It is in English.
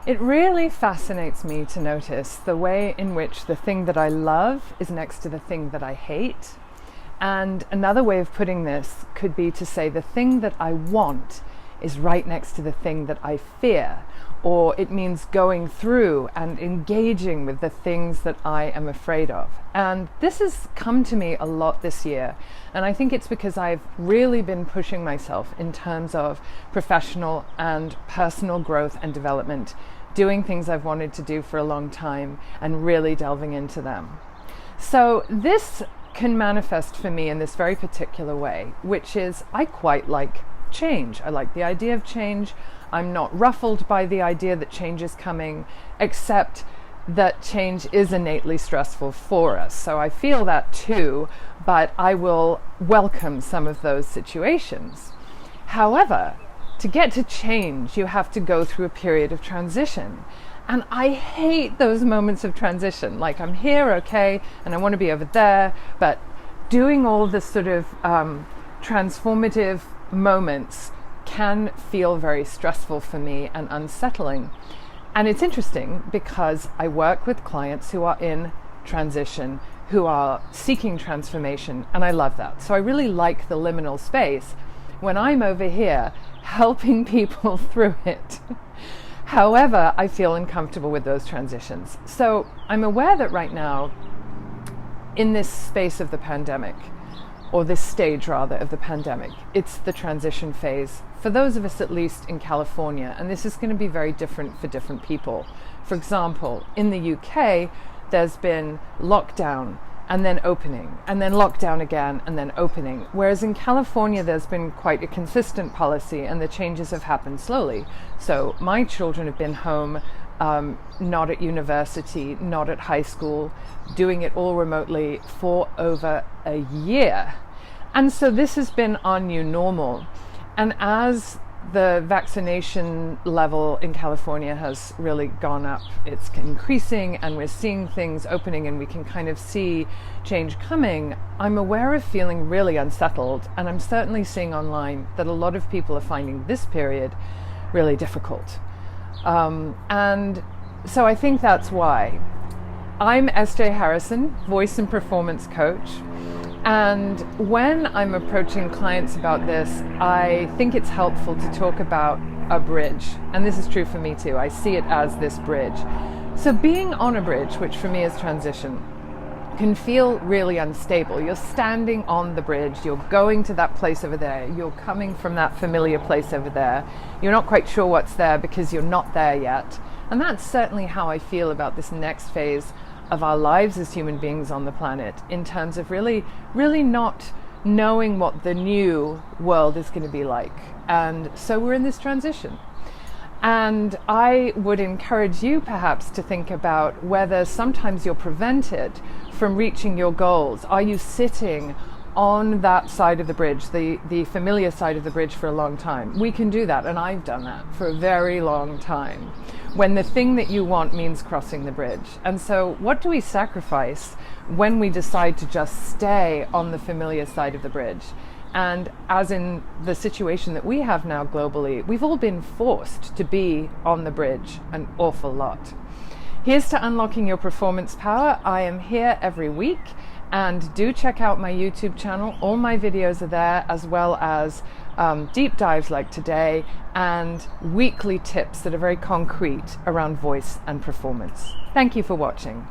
It really fascinates me to notice the way in which the thing that I love is next to the thing that I hate. And another way of putting this could be to say the thing that I want is right next to the thing that I fear, or it means going through and engaging with the things that I am afraid of. And this has come to me a lot this year, and I think it's because I've really been pushing myself in terms of professional and personal growth and development, doing things I've wanted to do for a long time and really delving into them. So this can manifest for me in this very particular way, which is I quite like change. I like the idea of change. I'm not ruffled by the idea that change is coming, except that change is innately stressful for us. So I feel that too, but I will welcome some of those situations. However, to get to change, you have to go through a period of transition. And I hate those moments of transition. Like, I'm here, okay, and I want to be over there, but doing all this sort of transformative moments can feel very stressful for me and unsettling. And it's interesting because I work with clients who are in transition, who are seeking transformation, and I love that. So I really like the liminal space when I'm over here helping people through it. However, I feel uncomfortable with those transitions. So I'm aware that right now, in this space of the pandemic, or this stage rather of the pandemic, it's the transition phase for those of us at least in California, and this is going to be very different for different people. For example, in the UK, there's been lockdown and then opening, and then lockdown again, and then opening. Whereas in California, there's been quite a consistent policy, and the changes have happened slowly. So my children have been home, not at university, not at high school, doing it all remotely for over a year. And so this has been our new normal. And as the vaccination level in California has really gone up, it's increasing, and we're seeing things opening, and we can kind of see change coming, I'm aware of feeling really unsettled, and I'm certainly seeing online that a lot of people are finding this period really difficult. And so I think that's why. I'm SJ Harrison, voice and performance coach. And when I'm approaching clients about this, I think it's helpful to talk about a bridge. And this is true for me too. I see it as this bridge. So being on a bridge, which for me is transition, can feel really unstable. You're standing on the bridge, you're going to that place over there, you're coming from that familiar place over there. You're not quite sure what's there because you're not there yet. And that's certainly how I feel about this next phase of our lives as human beings on the planet, in terms of really not knowing what the new world is going to be like. And so we're in this transition. And I would encourage you perhaps to think about whether sometimes you're prevented from reaching your goals. Are you sitting on that side of the bridge, the familiar side of the bridge, for a long time? We can do that, and I've done that for a very long time, when the thing that you want means crossing the bridge. And so what do we sacrifice when we decide to just stay on the familiar side of the bridge? And as in the situation that we have now globally, we've all been forced to be on the bridge an awful lot. Here's to unlocking your performance power. I am here every week, and do check out my YouTube channel. All my videos are there, as well as deep dives like today, and weekly tips that are very concrete around voice and performance. Thank you for watching.